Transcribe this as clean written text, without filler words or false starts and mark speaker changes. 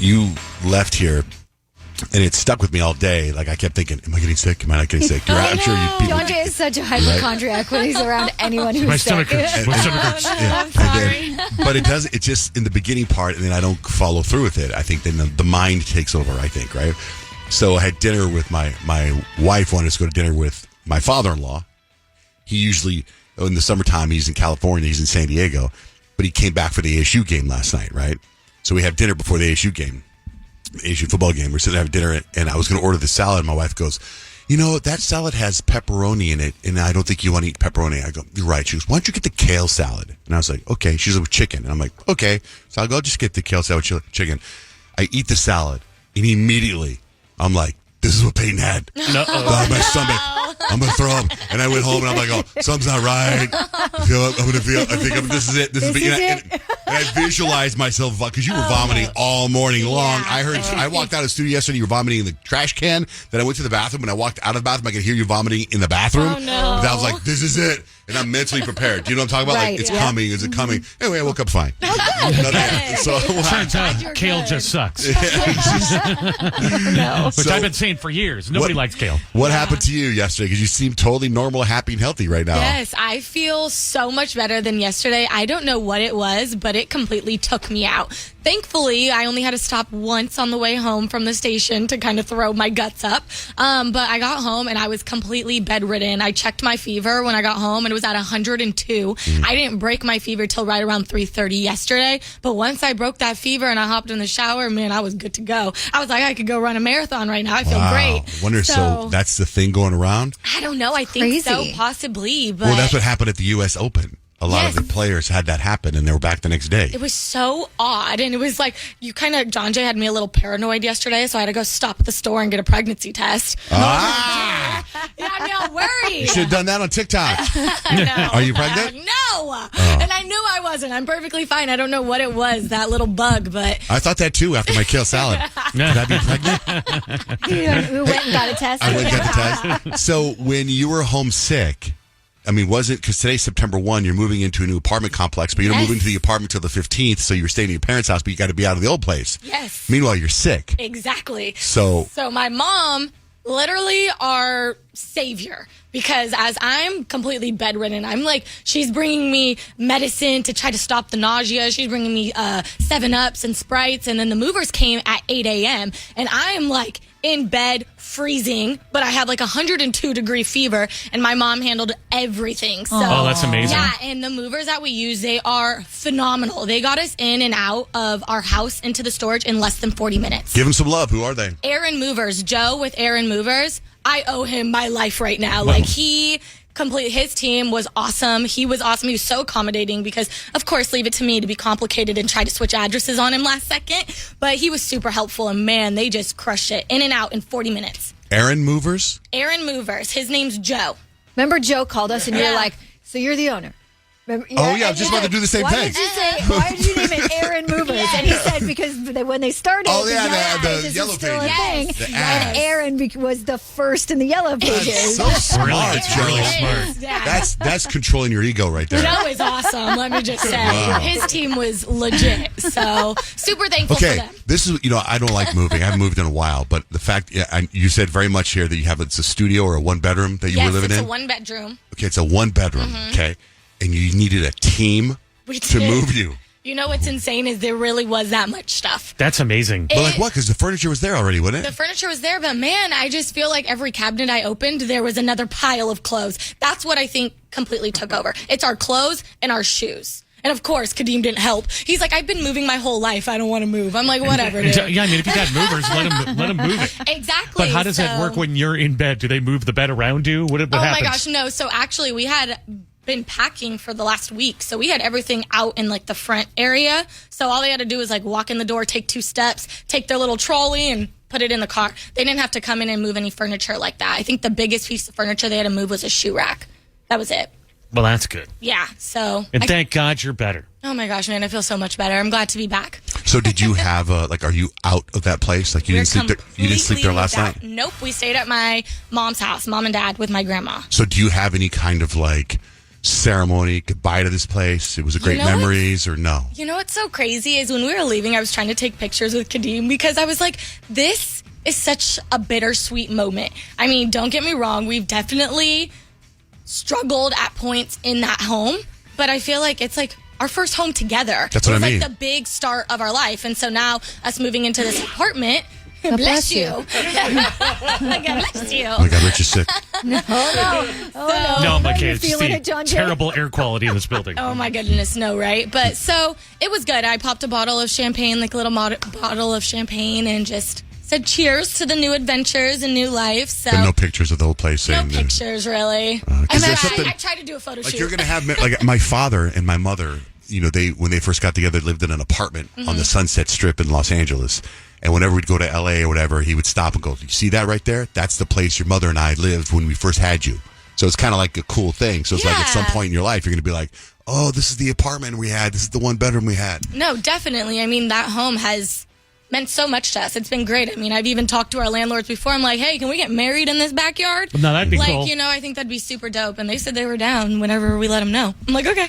Speaker 1: you left here, and it stuck with me all day. Like, I kept thinking, am I getting sick? Am I not getting sick? I'm sure you people...
Speaker 2: Andre is such a hypochondriac when he's around anyone who's
Speaker 3: My
Speaker 2: sick.
Speaker 3: stomach hurts. My stomach hurts.
Speaker 2: I'm sorry.
Speaker 1: But it's just in the beginning part, and then I don't follow through with it. I think then the mind takes over, I think, right? So I had dinner with my wife, wanted us to go to dinner with my father-in-law. He usually, in the summertime, he's in California, he's in San Diego, but he came back for the ASU game last night, right? So we have dinner before the ASU game, ASU football game. We're sitting having dinner, and I was going to order the salad, and my wife goes, you know, that salad has pepperoni in it, and I don't think you want to eat pepperoni. I go, you're right. She goes, why don't you get the kale salad? And I was like, okay. She's like, with chicken. And I'm like, okay. So I'll go just get the kale salad with chicken. I eat the salad, and immediately I'm like, this is what Payton had. My stomach. I'm going to throw up. And I went home, and I'm like, oh, something's not right. This is it. And I visualized myself, because you were vomiting all morning long. I walked out of the studio yesterday, you were vomiting in the trash can. Then I went to the bathroom. When I walked out of the bathroom, I could hear you vomiting in the bathroom.
Speaker 2: Oh, no.
Speaker 1: And I was like, this is it. And I'm mentally prepared. Do you know what I'm talking about?
Speaker 2: Right,
Speaker 1: like, it's coming. Is it coming? Anyway, I woke up fine.
Speaker 3: So turns out kale just sucks. Which I've been saying for years. Nobody likes kale.
Speaker 1: What happened to you yesterday? Because you seem totally normal, happy, and healthy right now.
Speaker 4: Yes, I feel so much better than yesterday. I don't know what it was, but it completely took me out. Thankfully, I only had to stop once on the way home from the station to kind of throw my guts up. But I got home and I was completely bedridden. I checked my fever when I got home and it was at 102. I didn't break my fever till right around 3:30 yesterday. But once I broke that fever and I hopped in the shower, man, I was good to go. I was like, I could go run a marathon right now. I feel great.
Speaker 1: Wonder, so that's the thing going around?
Speaker 4: I don't know. I think so, possibly. But
Speaker 1: well, that's what happened at the U.S. Open. A lot of the players had that happen, and they were back the next day.
Speaker 4: It was so odd, and it was like, John Jay had me a little paranoid yesterday, so I had to go stop at the store and get a pregnancy test. Yeah, I'm all worried.
Speaker 1: You should have done that on TikTok.
Speaker 4: I know.
Speaker 1: Are you pregnant?
Speaker 4: No. And I knew I wasn't. I'm perfectly fine. I don't know what it was, that little bug, but...
Speaker 1: I thought that, too, after my kale salad. Could I be pregnant?
Speaker 2: You went and got a test.
Speaker 1: I went and got the test. So when you were homesick... I mean, was it, because today's September 1, you're moving into a new apartment complex, but you're not moving to the apartment till the 15th, so you're staying at your parents' house, but you got to be out of the old place.
Speaker 4: Yes.
Speaker 1: Meanwhile, you're sick.
Speaker 4: Exactly.
Speaker 1: So
Speaker 4: my mom, literally our savior, because as I'm completely bedridden, I'm like, she's bringing me medicine to try to stop the nausea. She's bringing me 7-Ups and Sprites, and then the movers came at 8 a.m., and I'm like in bed freezing, but I had like 102-degree fever, and my mom handled everything. So,
Speaker 3: that's amazing.
Speaker 4: Yeah, and the movers that we use, they are phenomenal. They got us in and out of our house into the storage in less than 40 minutes.
Speaker 1: give them some love. Who are they?
Speaker 4: Aaron Movers. Joe with Aaron Movers. I owe him my life right now. Like, his team was awesome. He was awesome. He was so accommodating because, of course, leave it to me to be complicated and try to switch addresses on him last second. But he was super helpful, and man, they just crushed it. In and out in 40 minutes.
Speaker 1: Aaron Movers?
Speaker 4: Aaron Movers. His name's Joe.
Speaker 2: Remember Joe called us and you were like, so you're the owner. Remember,
Speaker 1: I was just about to do the same thing.
Speaker 2: Why did you name it Aaron Movers? And he said because when they started,
Speaker 1: the yellow
Speaker 2: pages.
Speaker 1: The
Speaker 2: and Aaron was the first in the yellow pages.
Speaker 1: So smart,
Speaker 3: It's really smart.
Speaker 1: That's controlling your ego right there.
Speaker 4: Joe is awesome, let me just say.
Speaker 1: Wow.
Speaker 4: His team was legit. So, super thankful for them.
Speaker 1: This is, I don't like moving. I haven't moved in a while, but the fact, you said very much here that you have, it's a studio or a one-bedroom that you were living in?
Speaker 4: Yes, it's a one-bedroom.
Speaker 1: Okay, it's a one-bedroom, okay? And you needed a team to move you.
Speaker 4: You know what's insane is there really was that much stuff.
Speaker 3: That's amazing.
Speaker 1: But like what? Because the furniture was there already, wasn't it?
Speaker 4: The furniture was there, but man, I just feel like every cabinet I opened, there was another pile of clothes. That's what I think completely took over. It's our clothes and our shoes. And of course, Kadeem didn't help. He's like, I've been moving my whole life. I don't want to move. I'm like, whatever, dude.
Speaker 3: Yeah, I mean, if you got movers, let them move it.
Speaker 4: Exactly.
Speaker 3: But how does that work when you're in bed? Do they move the bed around you? What happens?
Speaker 4: Oh my gosh, no. So actually, we had been packing for the last week, so we had everything out in like the front area, so all they had to do was like walk in the door, take 2 steps, take their little trolley and put it in the car. They didn't have to come in and move any furniture like that. I think the biggest piece of furniture they had to move was a shoe rack. That was it.
Speaker 3: Well, that's good.
Speaker 4: Yeah, so
Speaker 3: and thank God you're better.
Speaker 4: Oh my gosh, man, I feel so much better. I'm glad to be back.
Speaker 1: So did you have are you out of that place? Like you didn't sleep there? You didn't sleep there last night?
Speaker 4: Nope, we stayed at my mom's house, mom and dad with my grandma.
Speaker 1: So do you have any kind of like ceremony, goodbye to this place? It was a great memories, or no?
Speaker 4: You know what's so crazy is when we were leaving, I was trying to take pictures with Kadeem because I was like, this is such a bittersweet moment. I mean, don't get me wrong. We've definitely struggled at points in that home, but I feel like it's like our first home together.
Speaker 1: That's what I mean.
Speaker 4: It's like the big start of our life. And so now us moving into this apartment, bless you. God bless you.
Speaker 1: Oh my God, Rich is sick.
Speaker 3: No, my
Speaker 2: You're
Speaker 3: kids.
Speaker 2: feeling
Speaker 3: The
Speaker 2: it, John Jay?
Speaker 3: terrible air quality in this building.
Speaker 4: Oh my goodness, no, right? But so it was good. I popped a bottle of champagne, like a little bottle of champagne, and just said cheers to the new adventures and new life. So
Speaker 1: But no pictures of the whole place.
Speaker 4: no
Speaker 1: saying that-
Speaker 4: pictures, really.
Speaker 1: 'cause there's something-
Speaker 4: I tried to do a photo
Speaker 1: Like
Speaker 4: shoot.
Speaker 1: you're gonna have like my father and my mother. You know, when they first got together, lived in an apartment on the Sunset Strip in Los Angeles. And whenever we'd go to LA or whatever, he would stop and go, "You see that right there? That's the place your mother and I lived when we first had you." So it's kind of like a cool thing. So it's like at some
Speaker 4: Yeah.
Speaker 1: point in your life, you're going to be like, "Oh, this is the apartment we had. This is the one bedroom we had."
Speaker 4: No, definitely. I mean, that home has meant so much to us. It's been great. I mean, I've even talked to our landlords before. I'm like, hey, can we get married in this backyard?
Speaker 3: No, that'd be
Speaker 4: like,
Speaker 3: cool.
Speaker 4: you know, I think that'd be super dope. And they said they were down whenever we let them know. I'm like, okay.